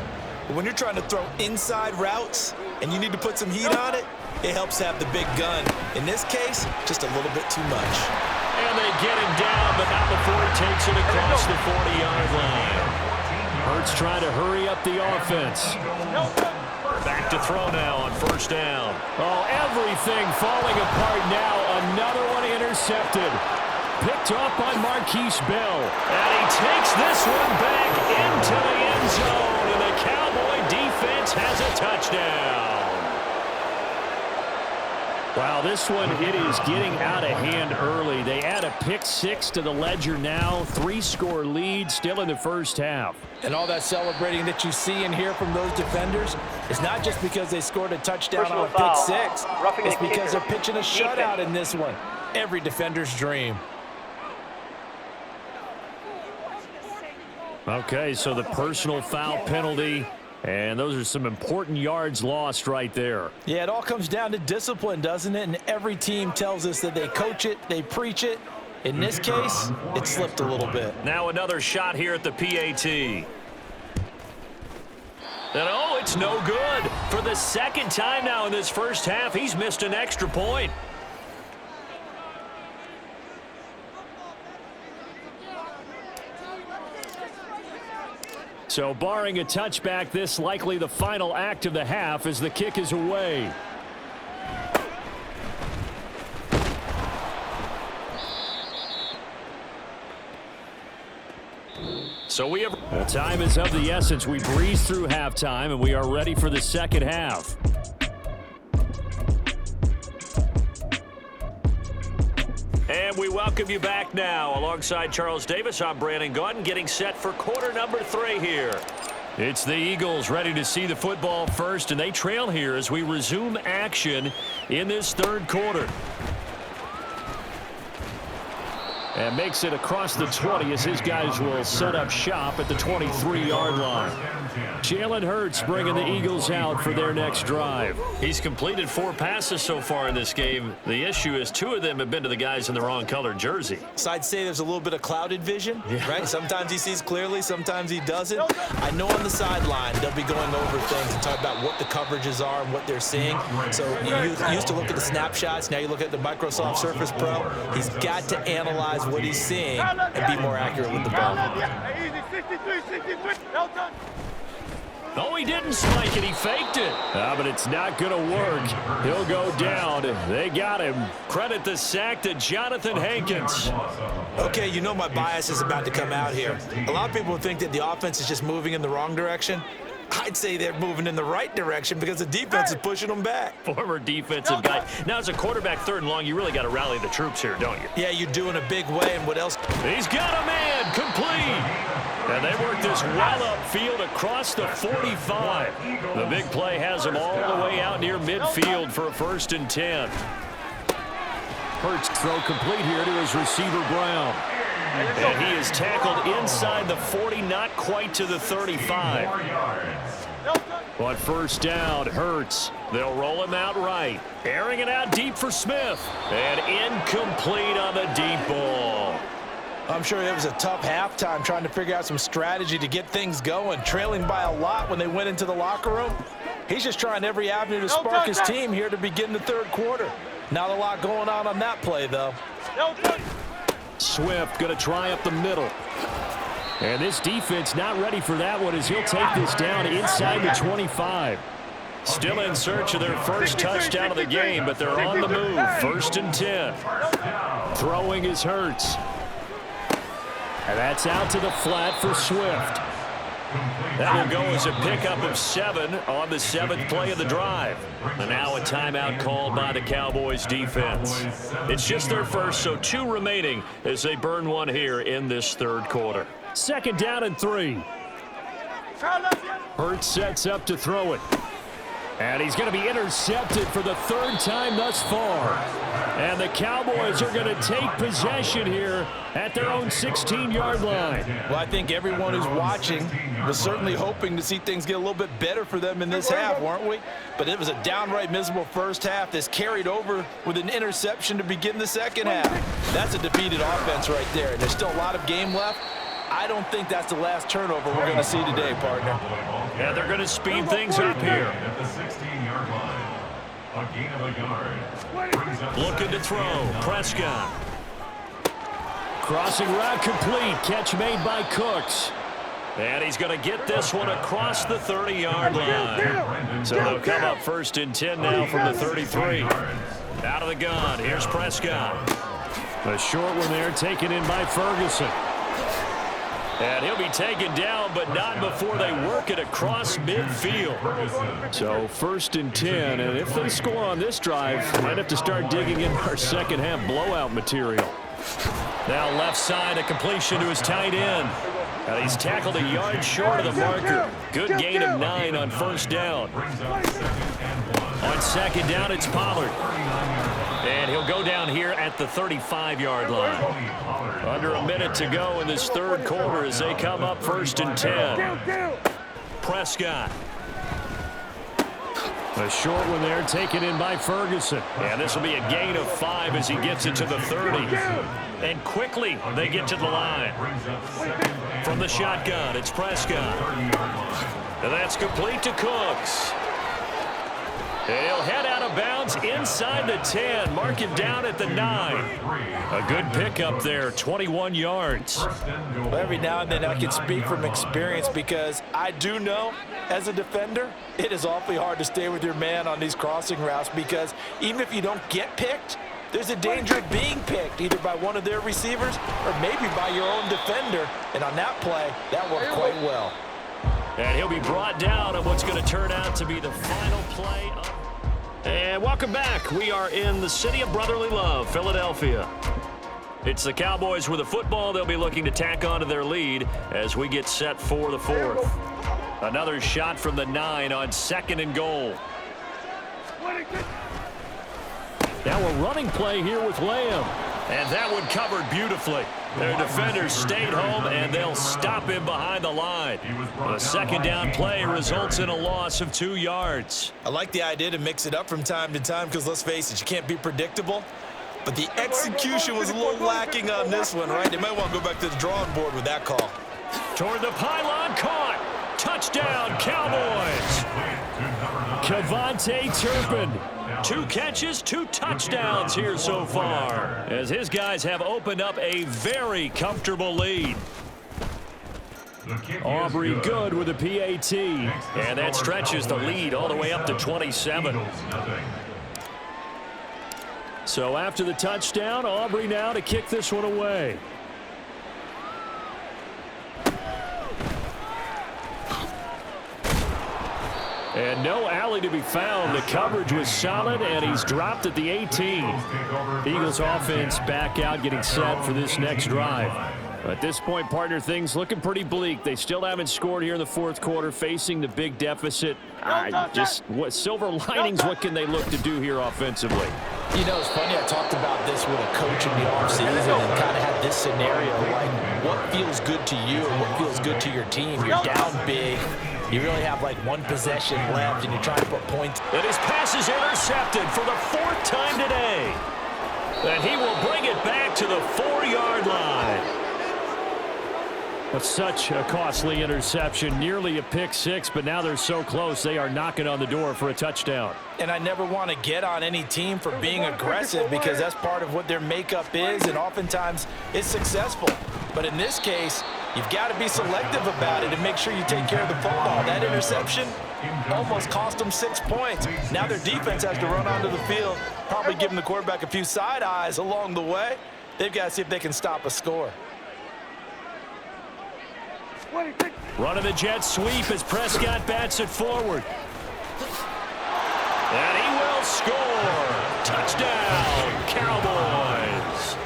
S3: But when you're trying to throw inside routes and you need to put some heat on it, it helps have the big gun. In this case, just a little bit too much.
S2: And they get him down, but not before he takes it across the 40-yard line. Hurts trying to hurry up the offense. Back to throw now on 1st down. Oh, everything falling apart now. Another one intercepted. Picked off by Marquise Bell. And he takes this one back into the end zone. And the Cowboy defense has a touchdown. Wow, this one, it is getting out of hand early. They add a pick-6 to the ledger now. 3-score lead still in the first half.
S3: And all that celebrating that you see and hear from those defenders is not just because they scored a touchdown on a pick-6. It's because they're pitching a shutout in this one. Every defender's dream.
S2: Okay, so the personal foul penalty. And those are some important yards lost right there.
S3: Yeah, it all comes down to discipline, doesn't it? And every team tells us that they coach it, they preach it. In this case, it slipped a little bit.
S2: Now another shot here at the PAT. And oh, it's no good. For the 2nd time now in this first half, he's missed an extra point. So barring a touchback, this likely the final act of the half as the kick is away. So the time is of the essence. We breeze through halftime, and we are ready for the second half. And we welcome you back now. Alongside Charles Davis, I'm Brandon Gaudin, getting set for quarter number 3 here. It's the Eagles ready to see the football first, and they trail here as we resume action in this third quarter. And makes it across the 20 as his guys will set up shop at the 23-yard line. Jalen Hurts bringing the Eagles out for their next drive. He's completed 4 passes so far in this game. The issue is 2 of them have been to the guys in the wrong colored jersey.
S3: So I'd say there's a little bit of clouded vision, right? Sometimes he sees clearly, sometimes he doesn't. I know on the sideline they'll be going over things and talk about what the coverages are and what they're seeing. So you used to look at the snapshots. Now you look at the Microsoft Surface Pro. He's got to analyze what he's seeing and be more accurate with the ball.
S2: Oh, he didn't spike it. He faked it. But it's not going to work. He'll go down. They got him. Credit the sack to Jonathan Hankins.
S3: Okay, you know my bias is about to come out here. A lot of people think that the offense is just moving in the wrong direction. I'd say they're moving in the right direction because the defense is pushing them back.
S2: Former defensive guy. Now, as a quarterback, 3rd and long, you really got to rally the troops here, don't you?
S3: Yeah, you do in a big way, and what else?
S2: He's got a man. Complete. And they work this well upfield across the 45. The big play has him all the way out near midfield for a 1st and 10. Hurts throw complete here to his receiver, Brown. And he is tackled inside the 40, not quite to the 35. But 1st down, Hurts. They'll roll him out right. Airing it out deep for Smith. And incomplete on the deep ball.
S3: I'm sure it was a tough halftime trying to figure out some strategy to get things going, trailing by a lot when they went into the locker room. He's just trying every avenue to spark his team here to begin the third quarter. Not a lot going on that play, though.
S2: Swift going to try up the middle. And this defense not ready for that one as he'll take this down inside the 25. Still in search of their first touchdown of the game, but they're on the move. 1st and 10. Throwing is Hurts. And that's out to the flat for Swift. That will go as a pickup of 7 on the 7th play of the drive. And now a timeout called by the Cowboys defense. It's just their first, so 2 remaining as they burn 1 here in this third quarter. 2nd down and 3. Hurts sets up to throw it. And he's going to be intercepted for the 3rd time thus far. And the Cowboys are going to take possession here at their own 16-yard line.
S3: Well, I think everyone who's watching was certainly hoping to see things get a little bit better for them in this half, weren't we? But it was a downright miserable first half that's carried over with an interception to begin the second half. That's a defeated offense right there. And there's still a lot of game left. I don't think that's the last turnover we're going to see today, partner.
S2: Yeah, they're going to speed things up here.
S7: At the 16-yard line, a gain of a yard.
S2: Looking to throw. Prescott. Crossing route complete. Catch made by Cooks. And he's going to get this one across the 30-yard line. So they'll come up 1st and 10 now from the 33. Out of the gun. Here's Prescott. A short one there taken in by Ferguson. And he'll be taken down, but not before they work it across midfield. So 1st and 10, and if they score on this drive, might have to start digging in our second half blowout material. Now left side, a completion to his tight end. And he's tackled a yard short of the marker. Good gain of 9 on 1st down. On 2nd down, it's Pollard. And he'll go down here at the 35-yard line. Under a minute to go in this third quarter as they come up 1st and 10. Prescott. A short one there taken in by Ferguson. And this will be a gain of 5 as he gets it to the 30. And quickly they get to the line. From the shotgun, it's Prescott. And that's complete to Cooks. He'll head out of bounds inside the 10. Mark him down at the 9. A good pickup there, 21 yards.
S3: Well, every now and then I can speak from experience because I do know as a defender, it is awfully hard to stay with your man on these crossing routes because even if you don't get picked, there's a danger of being picked either by one of their receivers or maybe by your own defender. And on that play, that worked quite well.
S2: And he'll be brought down on what's going to turn out to be the final play. And welcome back. We are in the city of brotherly love, Philadelphia. It's the Cowboys with the football. They'll be looking to tack onto their lead as we get set for the fourth. Another shot from the 9 on 2nd and goal. Now a running play here with Lamb. And that one covered beautifully. Their defenders stayed home, and they'll stop him behind the line. A 2nd down play results in a loss of 2 yards.
S3: I like the idea to mix it up from time to time because, let's face it, you can't be predictable. But the execution was a little lacking on this one, right? They might want to go back to the drawing board with that call.
S2: Toward the pylon, caught. Touchdown, Cowboys. Kevontae Turpin. 2 catches, 2 touchdowns here so far, as his guys have opened up a very comfortable lead. Aubrey good with a PAT, and that stretches the lead all the way up to 27. So after the touchdown, Aubrey now to kick this one away. And no alley to be found. The coverage was solid, and he's dropped at the 18. The Eagles offense back out, getting set for this next drive. At this point, partner, things looking pretty bleak. They still haven't scored here in the 4th quarter, facing the big deficit. What silver linings, what can they look to do here offensively?
S3: You know, it's funny, I talked about this with a coach in the offseason and kind of had this scenario, like what feels good to you and what feels good to your team. You're down big. You really have like 1 possession left, and you're trying to put points.
S2: And his pass is intercepted for the 4th time today. And he will bring it back to the 4-yard line. That's such a costly interception, nearly a pick 6, but now they're so close they are knocking on the door for a touchdown.
S3: And I never want to get on any team for being aggressive because that's part of what their makeup is, and oftentimes it's successful. But in this case, you've got to be selective about it and make sure you take care of the football. That interception almost cost them 6 points. Now their defense has to run onto the field, probably giving the quarterback a few side eyes along the way. They've got to see if they can stop a score.
S2: Running the jet sweep as Prescott bats it forward. And he will score. Touchdown, Cowboys.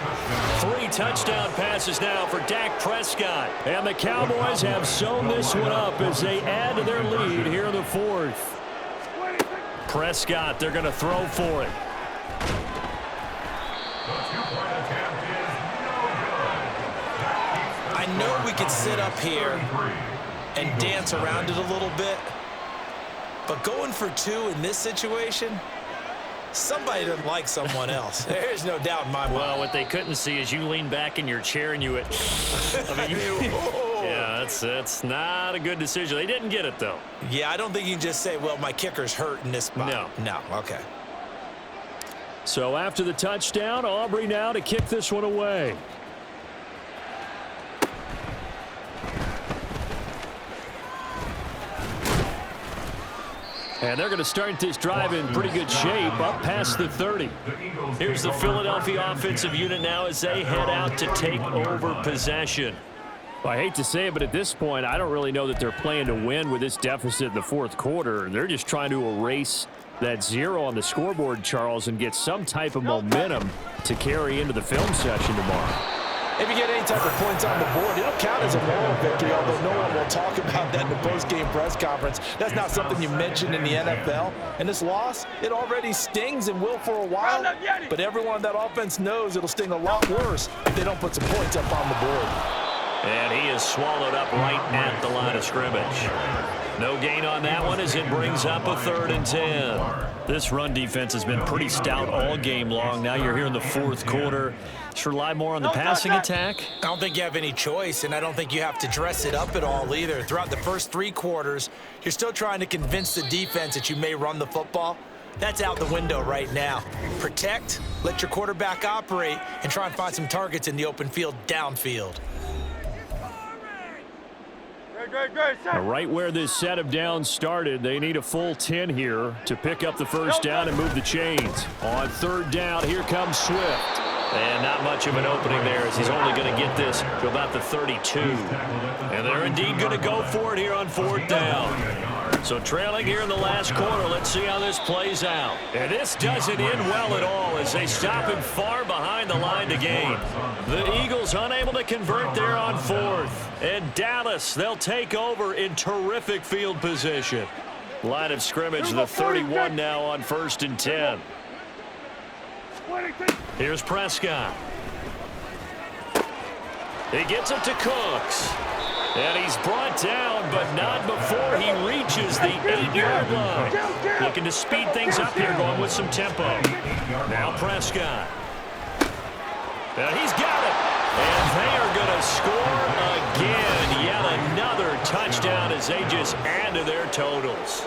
S2: 3 touchdown passes now for Dak Prescott. And the Cowboys have sewn this one up as they add to their lead here in the 4th. Prescott, they're going to throw for it.
S3: I know we could sit up here and dance around it a little bit, but going for 2 in this situation, somebody doesn't like someone else. There's no doubt in my mind.
S2: Well, what they couldn't see is you lean back in your chair and you yeah, that's not a good decision. They didn't get it, though.
S3: Yeah, I don't think you can just say, well, my kicker's hurt in this spot. No, okay.
S2: So after the touchdown, Aubrey now to kick this one away. And they're going to start this drive in pretty good shape, up past the 30. Here's the Philadelphia offensive unit now as they head out to take over possession. Well, I hate to say it, but at this point, I don't really know that they're playing to win with this deficit in the 4th quarter. They're just trying to erase that 0 on the scoreboard, Charles, and get some type of momentum to carry into the film session tomorrow.
S3: If you get any type of points on the board, it'll count as a moral victory, although no one will talk about that in the post-game press conference. That's not something you mentioned in the NFL. And this loss, it already stings and will for a while, but everyone on that offense knows it'll sting a lot worse if they don't put some points up on the board.
S2: And he is swallowed up right at the line of scrimmage. No gain on that one as it brings up a 3rd and 10. This run defense has been pretty stout all game long. Now you're here in the 4th quarter. Just rely more on the passing attack?
S3: I don't think you have any choice, and I don't think you have to dress it up at all either. Throughout the first 3 quarters, you're still trying to convince the defense that you may run the football. That's out the window right now. Protect, let your quarterback operate, and try and find some targets in the open field downfield.
S2: Right where this set of downs started, they need a full 10 here to pick up the first down and move the chains. On third down, here comes Swift. And not much of an opening there as he's only going to get this to about the 32. And they're indeed going to go for it here on fourth down. So trailing here in the last quarter, let's see how this plays out. And this doesn't end well at all as they stop him far behind the line to gain. The Eagles unable to convert there on fourth. And Dallas, they'll take over in terrific field position. Line of scrimmage, the 31 now on 1st and 10. Here's Prescott. He gets it to Cooks. And he's brought down, but not before he reaches the 8-yard line. Looking to speed things up here, going with some tempo. Now Prescott. And he's got it. And they are going to score again. Yet another touchdown as they just add to their totals.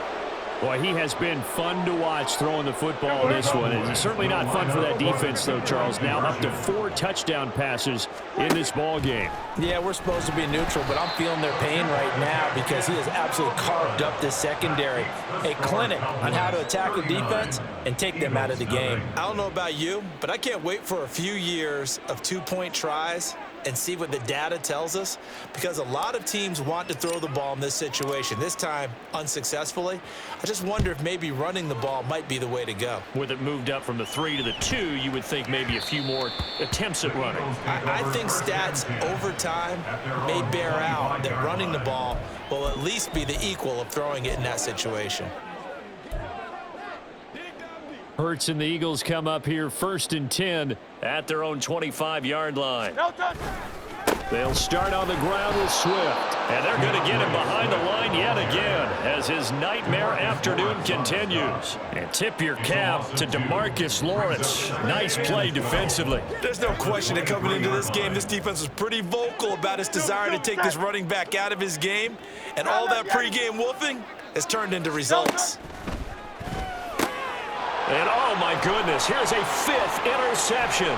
S2: Boy, he has been fun to watch throwing the football this one. It's certainly not fun for that defense, though, Charles. Now up to 4 touchdown passes in this ball game.
S3: Yeah, we're supposed to be neutral, but I'm feeling their pain right now because he has absolutely carved up this secondary. A clinic on how to attack the defense and take them out of the game. I don't know about you, but I can't wait for a few years of 2-point tries and see what the data tells us, because a lot of teams want to throw the ball in this situation, this time unsuccessfully. I just wonder if maybe running the ball might be the way to go.
S2: With it moved up from the 3 to the 2, you would think maybe a few more attempts at running.
S3: I think stats over time may bear out that running the ball will at least be the equal of throwing it in that situation.
S2: Hurts and the Eagles come up here 1st and 10 at their own 25-yard line. They'll start on the ground with Swift. And they're going to get him behind the line yet again as his nightmare afternoon continues. And tip your cap to DeMarcus Lawrence. Nice play defensively.
S3: There's no question that coming into this game, this defense was pretty vocal about its desire to take this running back out of his game. And all that pregame wolfing has turned into results.
S2: And oh my goodness, here's a 5th interception.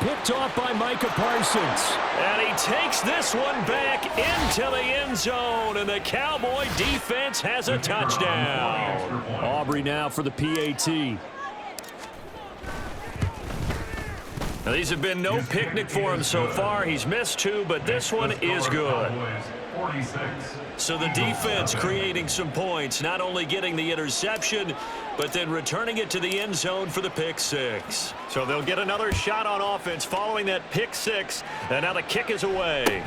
S2: Picked off by Micah Parsons. And he takes this one back into the end zone. And the Cowboy defense has a touchdown. Aubrey now for the PAT. Now, these have been no picnic for him so far. He's missed 2, but this one is good. So the defense creating some points, not only getting the interception, but then returning it to the end zone for the pick 6. So they'll get another shot on offense following that pick 6, and now the kick is away.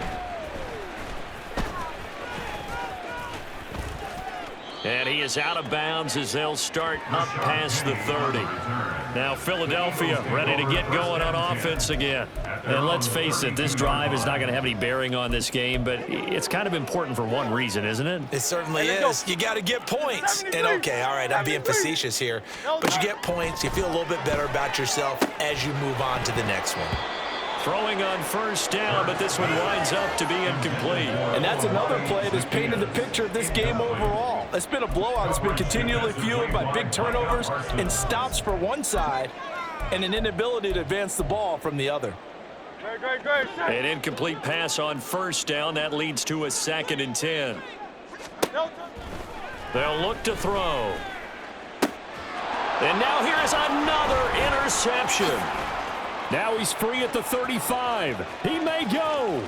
S2: And he is out of bounds as they'll start up past the 30. Now Philadelphia ready to get going on offense again. And let's face it, this drive is not going to have any bearing on this game, but it's kind of important for one reason, isn't it?
S3: It certainly is. You got to get points. And okay, all right, I'm being facetious here, but you get points, you feel a little bit better about yourself as you move on to the next one.
S2: Throwing on 1st down, but this one winds up to be incomplete.
S3: And that's another play that's painted the picture of this game overall. It's been a blowout. It's been continually fueled by big turnovers and stops for one side and an inability to advance the ball from the other.
S2: An incomplete pass on 1st down. That leads to a 2nd and 10. They'll look to throw. And now here is another interception. Now he's free at the 35. He may go.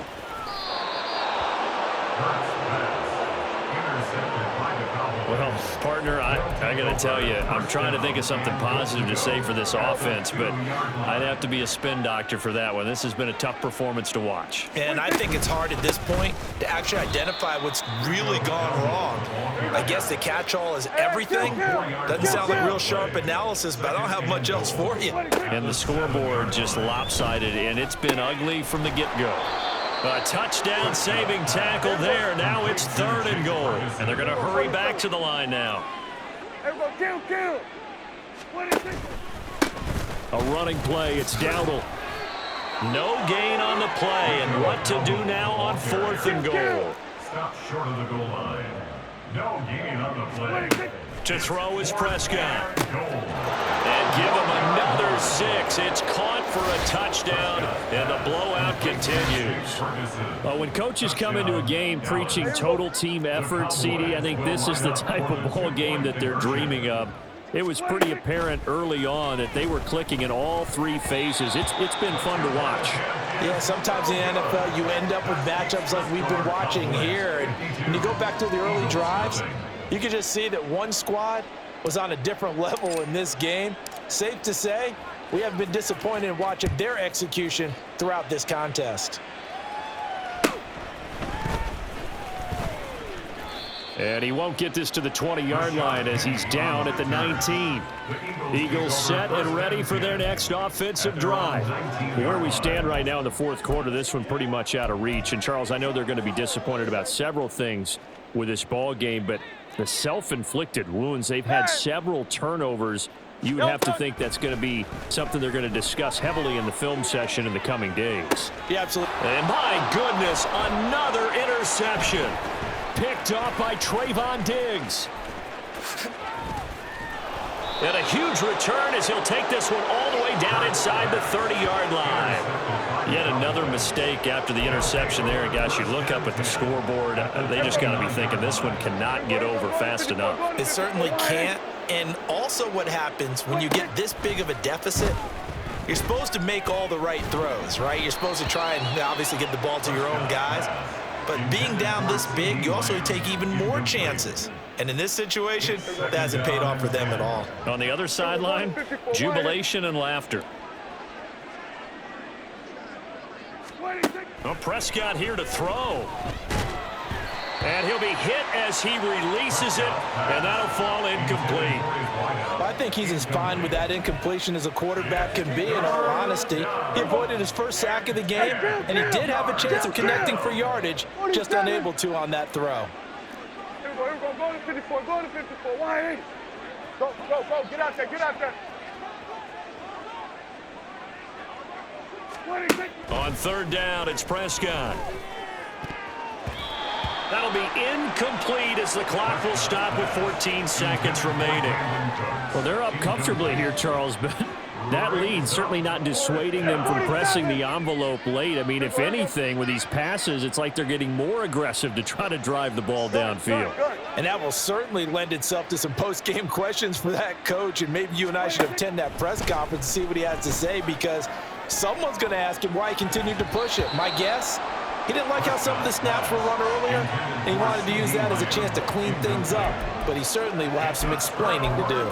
S2: Well, partner, I got to tell you, I'm trying to think of something positive to say for this offense, but I'd have to be a spin doctor for that one. This has been a tough performance to watch.
S3: And I think it's hard at this point to actually identify what's really gone wrong. I guess the catch-all is everything. Doesn't sound like real sharp analysis, but I don't have much else for you.
S2: And the scoreboard just lopsided, and it's been ugly from the get-go. A touchdown saving tackle there. Now it's 3rd and goal. And they're going to hurry back to the line now. A running play. It's Dowdle. No gain on the play. And what to do now on 4th and goal.
S7: Stop short of the goal line. No gain on the play.
S2: To throw is Prescott. And give him another 6. It's caught for a touchdown, and the blowout continues. When coaches come into a game preaching total team effort, CD, I think this is the type of ball game that they're dreaming of. It was pretty apparent early on that they were clicking in all three phases. It's been fun to watch.
S3: Yeah, sometimes in the NFL you end up with matchups like we've been watching here. And when you go back to the early drives, you can just see that one squad was on a different level in this game. Safe to say, we haven't been disappointed in watching their execution throughout this contest.
S2: And he won't get this to the 20-yard line as he's down at the 19. Eagles set and ready for their next offensive drive. Where we stand right now in the fourth quarter, this one pretty much out of reach. And, Charles, I know they're going to be disappointed about several things with this ball game, but the self-inflicted wounds, they've had several turnovers. You would have to think that's going to be something they're going to discuss heavily in the film session in the coming days.
S3: Yeah, absolutely.
S2: And, my goodness, another interception. Picked off by Trayvon Diggs. And a huge return as he'll take this one all the way down inside the 30-yard line. Yet another mistake after the interception there. And, guys, you look up at the scoreboard, they just got to be thinking this one cannot get over fast enough.
S3: It certainly can't. And also what happens when you get this big of a deficit, you're supposed to make all the right throws, right? You're supposed to try and obviously get the ball to your own guys. But being down this big, you also take even more chances. And in this situation, that hasn't paid off for them at all.
S2: On the other sideline, jubilation and laughter. Well, Prescott here to throw. And he'll be hit as he releases it, and that'll fall incomplete.
S3: Well, I think he's as fine with that incompletion as a quarterback can be, in all honesty. He avoided his first sack of the game, and he did have a chance of connecting for yardage, just unable to on that throw.
S8: Go to 54, go to 54, why? Go, get out there.
S2: On third down, it's Prescott. That'll be incomplete as the clock will stop with 14 seconds remaining. Well, they're up comfortably here, Charles, but that lead certainly not dissuading them from pressing the envelope late. I mean, if anything, with these passes, it's like they're getting more aggressive to try to drive the ball downfield.
S3: And that will certainly lend itself to some post-game questions for that coach, and maybe you and I should attend that press conference and see what he has to say, because someone's going to ask him why he continued to push it. My guess? He didn't like how some of the snaps were run earlier, and he wanted to use that as a chance to clean things up. But he certainly will have some explaining to do.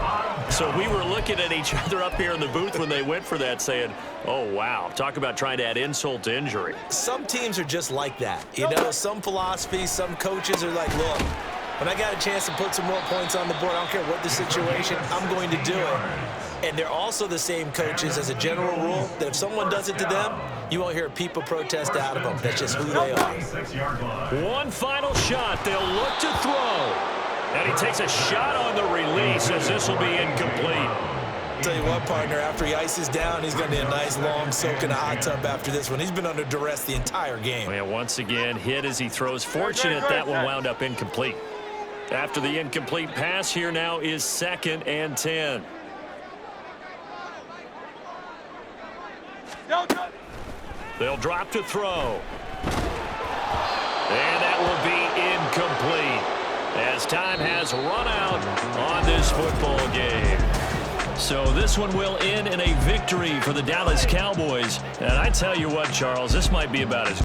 S2: So we were looking at each other up here in the booth when they went for that, saying, oh, wow, talk about trying to add insult to injury.
S3: Some teams are just like that. You know, some philosophies, some coaches are like, look, when I got a chance to put some more points on the board, I don't care what the situation, I'm going to do it. And they're also the same coaches as a general rule that if someone does it to them, you won't hear people protest out of them. That's just who they are.
S2: One final shot. They'll look to throw. And he takes a shot on the release as this will be incomplete.
S3: I'll tell you what, partner, after he ices down, he's going to need a nice long soak in a hot tub after this one. He's been under duress the entire game.
S2: Well, once again, hit as he throws. Fortunate that one wound up incomplete. After the incomplete pass, here now is 2nd and 10. They'll drop to throw. And that will be incomplete as time has run out on this football game. So this one will end in a victory for the Dallas Cowboys. And I tell you what, Charles, this might be about as